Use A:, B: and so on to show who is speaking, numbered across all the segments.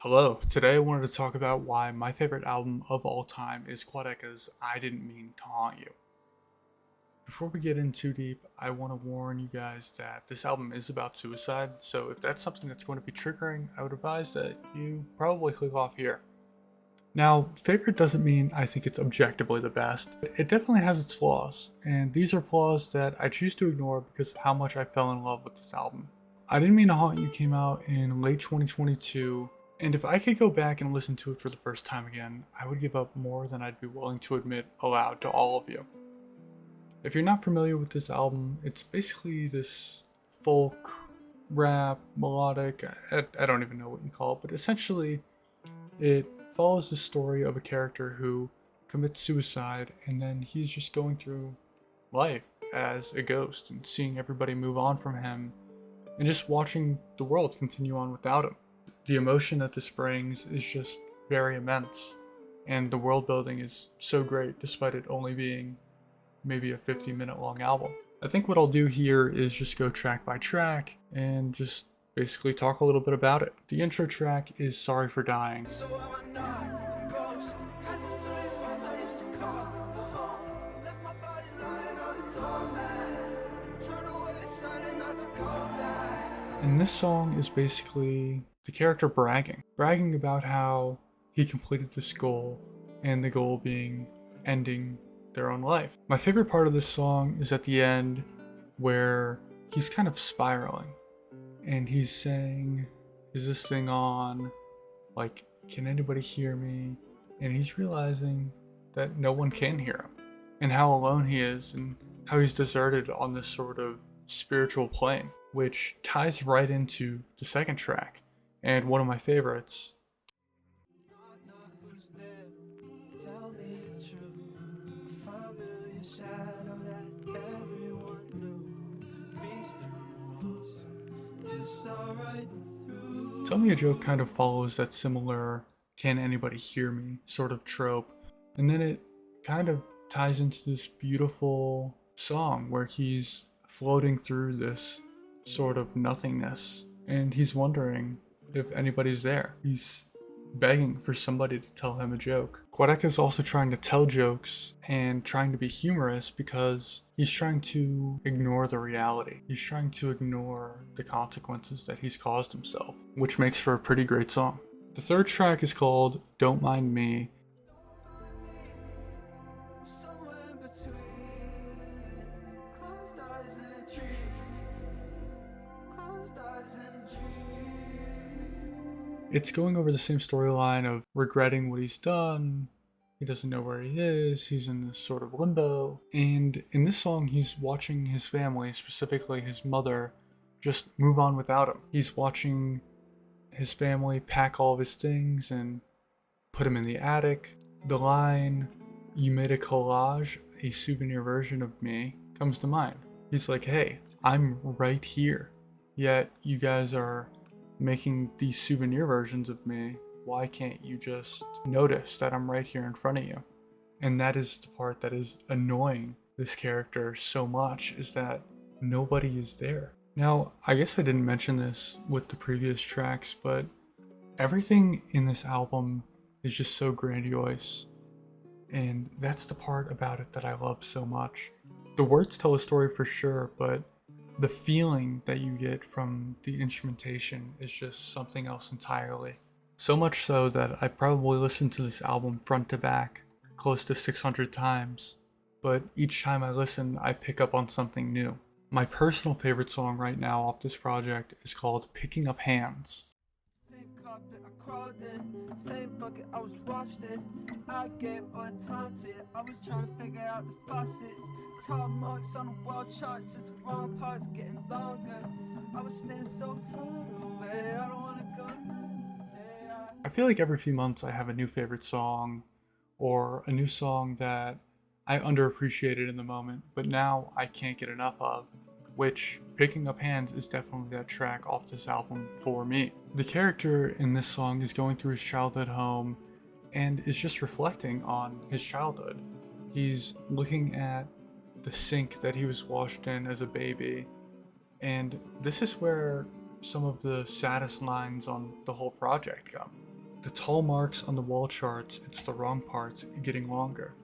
A: Hello, today I wanted to talk about why my favorite album of all time is Quadeca's I Didn't Mean to Haunt You. Before we get in too deep, I want to warn you guys that this album is about suicide, so if that's something that's going to be triggering, I would advise that you probably click off here. Now, favorite doesn't mean I think it's objectively the best. It definitely has its flaws, and these are flaws that I choose to ignore because of how much I fell in love with this album. I Didn't Mean to Haunt You came out in late 2022, and if I could go back and listen to it for the first time again, I would give up more than I'd be willing to admit aloud to all of you. If you're not familiar with this album, it's basically this folk, rap, melodic, I don't even know what you call it, but essentially it follows the story of a character who commits suicide and then he's just going through life as a ghost and seeing everybody move on from him and just watching the world continue on without him. The emotion that this brings is just very immense, and the world building is so great despite it only being maybe a 50-minute long album. I think what I'll do here is just go track by track and just basically talk a little bit about it. The intro track is Sorry for Dying. And this song is basically the character bragging about how he completed this goal, and the goal being ending their own life. My favorite part of this song is at the end where he's kind of spiraling and he's saying, is this thing on? Like, can anybody hear me? And he's realizing that no one can hear him and how alone he is and how he's deserted on this sort of spiritual plane, which ties right into the second track and one of my favorites. Tell Me a Joke kind of follows that similar can anybody hear me sort of trope, and then it kind of ties into this beautiful song where he's floating through this sort of nothingness and he's wondering if anybody's there. He's begging for somebody to tell him a joke. Quadeca is also trying to tell jokes and trying to be humorous because he's trying to ignore the reality. He's trying to ignore the consequences that he's caused himself, which makes for a pretty great song. The third track is called Don't Mind Me. It's going over the same storyline of regretting what he's done. He doesn't know where he is. He's in this sort of limbo. And in this song, he's watching his family, specifically his mother, just move on without him. He's watching his family pack all of his things and put him in the attic. The line, "You made a collage, a souvenir version of me," comes to mind. He's like, hey, I'm right here. Yet you guys are making these souvenir versions of me. Why can't you just notice that I'm right here in front of you? And that is the part that is annoying this character so much, is that nobody is there. Now, I guess I didn't mention this with the previous tracks, but everything in this album is just so grandiose. And that's the part about it that I love so much. The words tell a story for sure, but the feeling that you get from the instrumentation is just something else entirely. So much so that I probably listened to this album front to back close to 600 times, but each time I listen, I pick up on something new. My personal favorite song right now off this project is called Picking Up Hands.
B: Carpet, I crawled in, same bucket I was washed in. I gave all the time to it. I was trying to figure out the faucets. Tall marks on the wall charts, it's the wrong parts getting longer. I was staying so far away, I don't wanna go now.
A: I feel like every few months I have a new favorite song or a new song that I underappreciated in the moment, but now I can't get enough of, which Picking Up Hands is definitely that track off this album for me. The character in this song is going through his childhood home and is just reflecting on his childhood. He's looking at the sink that he was washed in as a baby, and this is where some of the saddest lines on the whole project come. the tall marks on the wall charts, it's the wrong parts getting longer.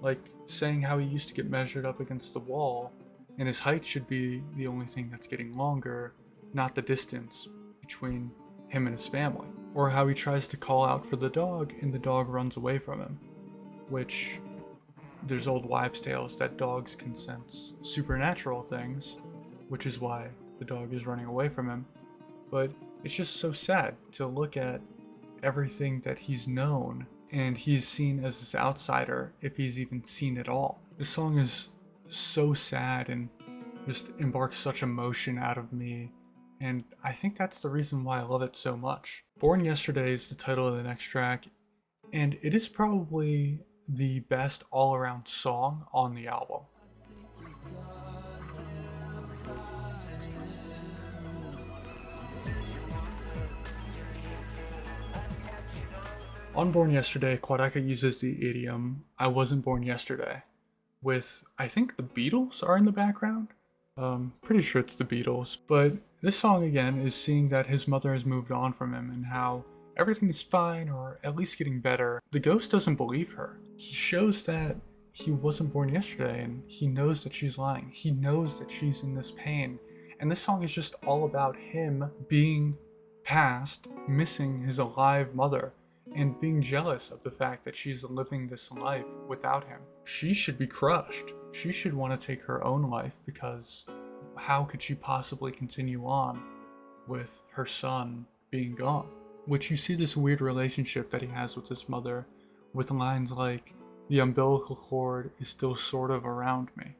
A: Like saying how he used to get measured up against the wall, and his height should be the only thing that's getting longer, not the distance between him and his family. Or how he tries to call out for the dog and the dog runs away from him, which there's old wives' tales that dogs can sense supernatural things, which is why the dog is running away from him. But it's just so sad to look at everything that he's known and he's seen as this outsider, if he's even seen at all. This song is so sad and just embarks such emotion out of me, and I think that's the reason why I love it so much. Born Yesterday is the title of the next track, and it is probably the best all-around song on the album. On Born Yesterday, Quadeca uses the idiom, "I wasn't born yesterday," with, I think the Beatles are in the background. Pretty sure it's the Beatles, but this song again is seeing that his mother has moved on from him and how everything is fine or at least getting better. The ghost doesn't believe her. He shows that he wasn't born yesterday and he knows that she's lying. He knows that she's in this pain. And this song is just all about him being past, missing his alive mother, and being jealous of the fact that she's living this life without him. She should be crushed. She should want to take her own life because how could she possibly continue on with her son being gone? Which you see this weird relationship that he has with his mother with lines like, "The umbilical cord is still sort of around me,"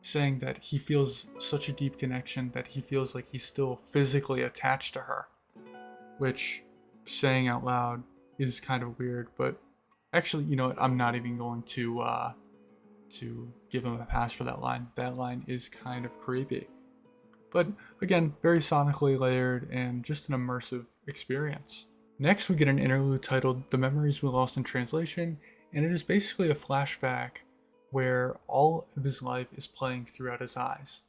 A: saying that he feels such a deep connection that he feels like he's still physically attached to her, which, saying out loud, is kind of weird. But actually, you know what, I'm not even going to give him a pass for that line. That line is kind of creepy. But again, very sonically layered and just an immersive experience. Next, we get an interlude titled "The Memories We Lost in Translation," and it is basically a flashback where all of his life is playing throughout his eyes.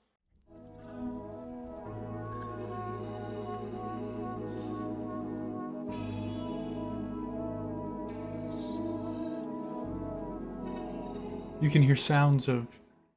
A: You can hear sounds of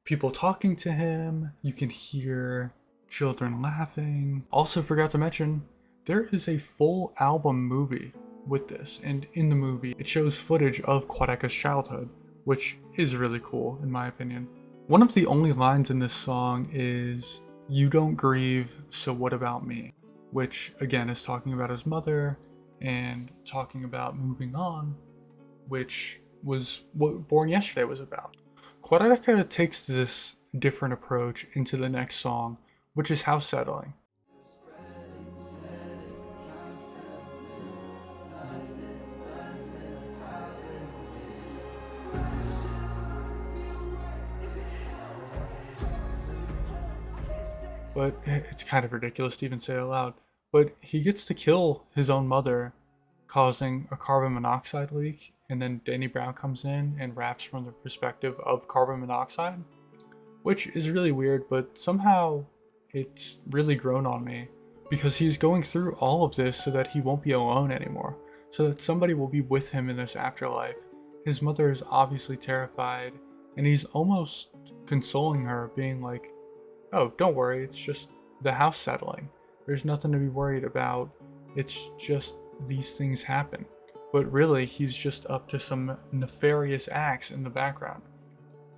A: people talking to him, you can hear children laughing. Also forgot to mention, there is a full album movie with this, and in the movie it shows footage of Quadeca's childhood, which is really cool in my opinion. One of the only lines in this song is, "You don't grieve, so what about me?" Which again is talking about his mother and talking about moving on, which was what Born Yesterday was about. Quadeca takes this different approach into the next song, which is House Settling. But it's kind of ridiculous to even say it aloud. But he gets to kill his own mother, causing a carbon monoxide leak, and then Danny Brown comes in and raps from the perspective of carbon monoxide, which is really weird, but somehow it's really grown on me because he's going through all of this so that he won't be alone anymore, so that somebody will be with him in this afterlife. His mother is obviously terrified, and he's almost consoling her, being like, "Oh, don't worry, it's just the house settling. There's nothing to be worried about. It's just these things happen." But really, he's just up to some nefarious acts in the background.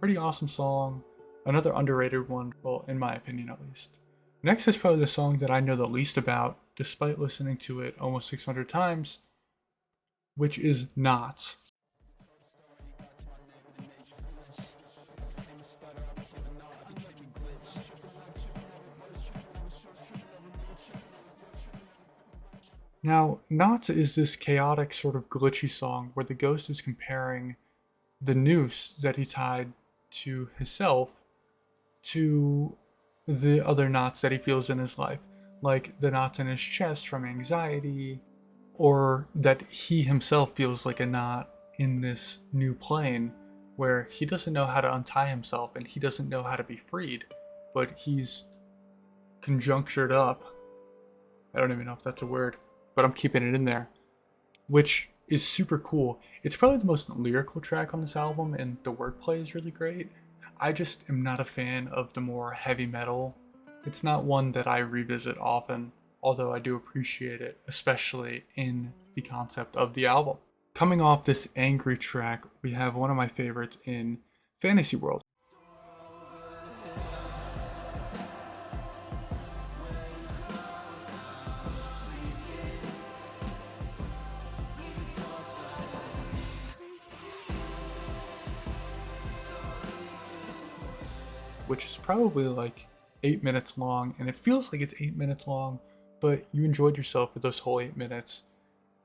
A: Pretty awesome song. Another underrated one, well, in my opinion at least. Next is probably the song that I know the least about, despite listening to it almost 600 times, which is Knots. Now, Knots is this chaotic sort of glitchy song where the ghost is comparing the noose that he tied to himself to the other knots that he feels in his life, like the knots in his chest from anxiety, or that he himself feels like a knot in this new plane where he doesn't know how to untie himself and he doesn't know how to be freed, but he's conjunctured up. I don't even know if that's a word, but I'm keeping it in there. which is super cool. It's probably the most lyrical track on this album, and the wordplay is really great. I just am not a fan of the more heavy metal. It's not one that I revisit often, although I do appreciate it, especially in the concept of the album. Coming off this angry track, we have one of my favorites in Fantasy World. Which is probably like 8 minutes long, and it feels like it's 8 minutes long, but you enjoyed yourself with those whole 8 minutes.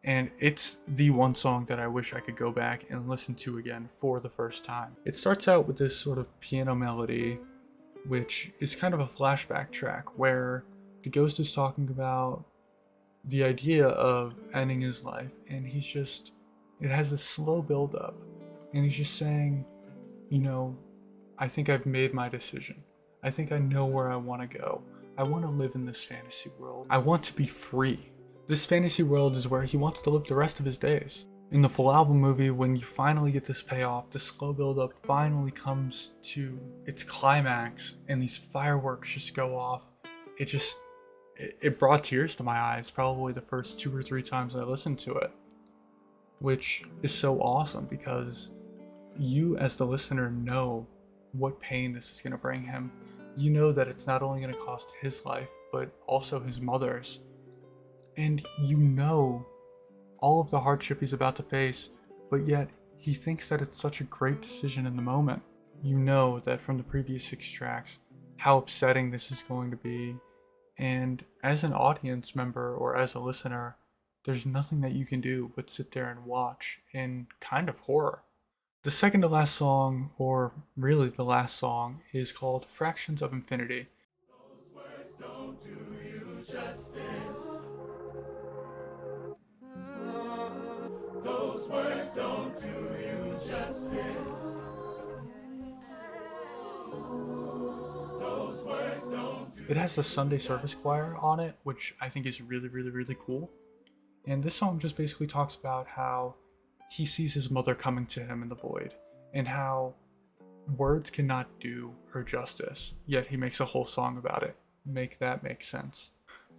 A: And it's the one song that I wish I could go back and listen to again for the first time. It starts out with this sort of piano melody, which is kind of a flashback track where the ghost is talking about the idea of ending his life, and it has a slow build up, and he's just saying, you know, I think I've made my decision. I think I know where I want to go. I want to live in this fantasy world. I want to be free. This fantasy world is where he wants to live the rest of his days. In the full album movie, when you finally get this payoff, the slow build up finally comes to its climax and these fireworks just go off. It brought tears to my eyes probably the first 2 or 3 times I listened to it, which is so awesome because you as the listener know what pain this is going to bring him. You know that it's not only going to cost his life, but also his mother's. And you know all of the hardship he's about to face, but yet he thinks that it's such a great decision in the moment. You know that from the previous 6 tracks, how upsetting this is going to be. And as an audience member or as a listener, there's nothing that you can do but sit there and watch in kind of horror. The second to last song, or really the last song, is called Fractions of Infinity.
C: Those words don't do you justice. Those words don't do you justice. Those words don't do.
A: It has a Sunday service choir on it, which I think is really, really, really cool. And this song just basically talks about how he sees his mother coming to him in the void, and how words cannot do her justice, yet he makes a whole song about it. Make that make sense.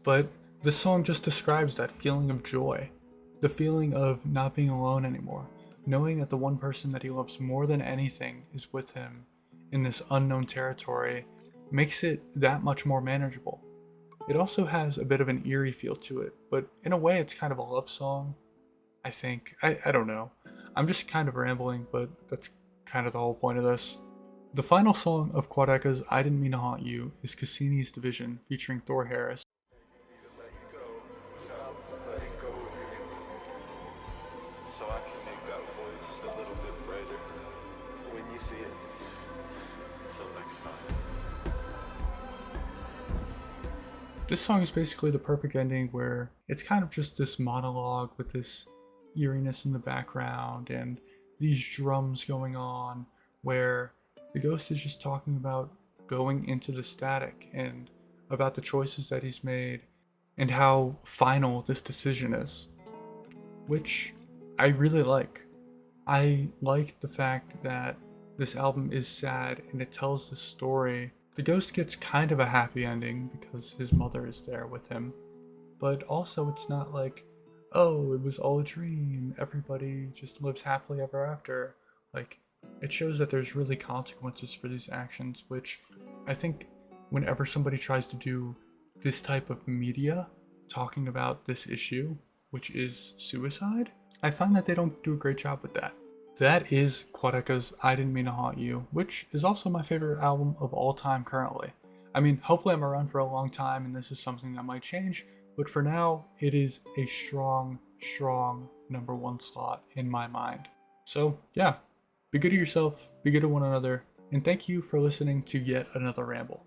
A: But the song just describes that feeling of joy, the feeling of not being alone anymore, knowing that the one person that he loves more than anything is with him in this unknown territory, makes it that much more manageable. It also has a bit of an eerie feel to it, but in a way it's kind of a love song, I think. I don't know. I'm just kind of rambling, but that's kind of the whole point of this. The final song of Quadeca's I Didn't Mean to Haunt You is Cassini's Division featuring Thor Harris.
C: So I can make that voice just a little bit brighter when you see it. Until next time.
A: This song is basically the perfect ending where it's kind of just this monologue with this eeriness in the background and these drums going on, where the ghost is just talking about going into the static and about the choices that he's made and how final this decision is, which I really like. I like the fact that this album is sad and it tells the story. The ghost gets kind of a happy ending because his mother is there with him, but also it's not like, oh, it was all a dream, everybody just lives happily ever after. Like, it shows that there's really consequences for these actions, which I think whenever somebody tries to do this type of media talking about this issue, which is suicide, I find that they don't do a great job with that. That is Quadeca's I Didn't Mean to Haunt You, which is also my favorite album of all time currently. I mean, hopefully I'm around for a long time and this is something that might change, but for now, it is a strong, strong #1 slot in my mind. So yeah, be good to yourself, be good to one another, and thank you for listening to yet another ramble.